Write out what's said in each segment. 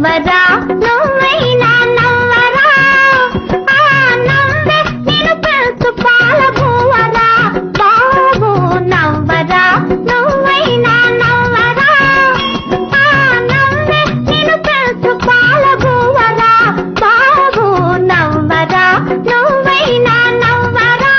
నవ్వరా నువ్వైనా నవ్వరా ఆ నవ్వే నిన్ను పెంచు పాల బువ్వరా బాబు నవ్వరా నువ్వైనా నవ్వరా ఆ నవ్వే నిన్ను పెంచు పాల బువ్వరా బాబు నవ్వరా నువ్వైనా నవ్వరా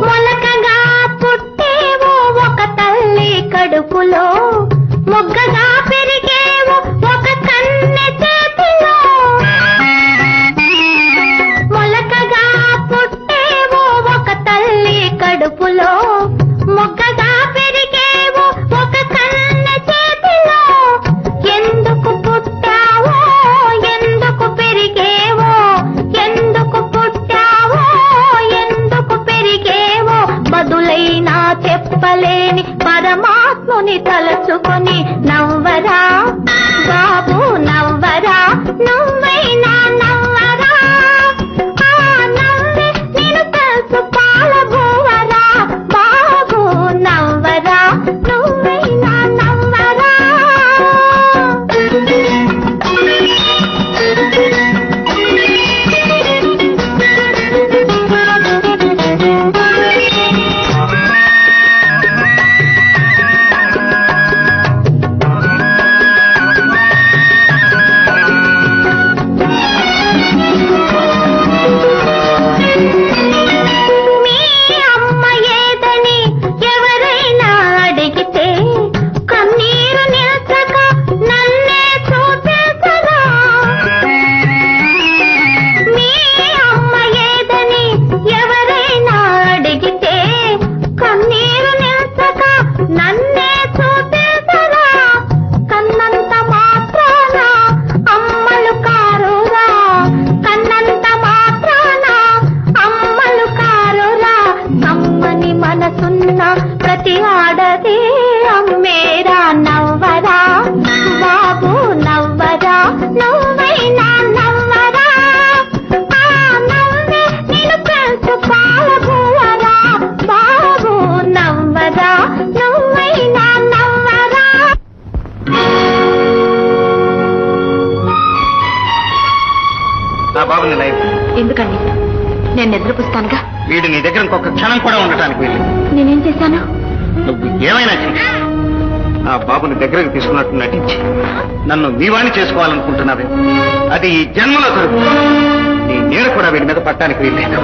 మొలకగా పుట్టేవో ఒక తల్లి కడుపులో మొగ్గగా పెరిగేవో ఒక కన్నె చేతిలో మొలకగా పుట్టేవో ఒక తల్లి కడుపులో మొగ్గగా పెరిగేవో ఒక కన్నె చేతిలో ఎందుకు పుట్టావో ఎందుకు పెరిగేవో ఎందుకు పుట్టావో ఎందుకు పెరిగేవో బదులైనా చెప్పలేని పరమాత్ముని తలచుకొని నవ్వరా బాబు నవ్వరా నువ్వైనా నవ్వరా ఆ నవ్వే నిన్ను తెలుసు పాల బువ్వరా బాబు నవ్వరా నువ్వైనా నవ్వరా మీ అమ్మ ఏదని ఎవరైనా అడిగితే కన్నీరు నిల్చక నన్నే చూపించరా మీ అమ్మ ఏదని ఎవరైనా అడిగితే కన్నీరు నిల్చక నన్నే చూపించరా కన్నంత మాత్రాన అమ్మలు కారురా కన్నంత మాత్రాన అమ్మలు కారురా అమ్మని మనసున్న ప్రతి ఆడది అమ్మేరా నవ్వరా బాబు నవ్వరా నువ్వైనా నవ్వరా ఆ నవ్వే నిన్ను పెంచు పాల బువ్వరా బాబు నవ్వరా నువ్వైనా నవ్వరా నా బాబుని లైఫ్ ఎందుకండి నేను నిద్రపుస్తానుగా వీడు నీ దగ్గర ఇంకొక క్షణం కూడా ఉండటానికి వీలు నేనేం చేశాను నువ్వు ఏమైనా చెయ్యి ఆ బాబుని దగ్గరకు తీసుకున్నట్టు నటించి నన్ను నీవాణి చేసుకోవాలనుకుంటున్నావే అది ఈ జన్మలో దొరుకు నీ నేను కూడా వీడి మీద పట్టడానికి వీల్లేదు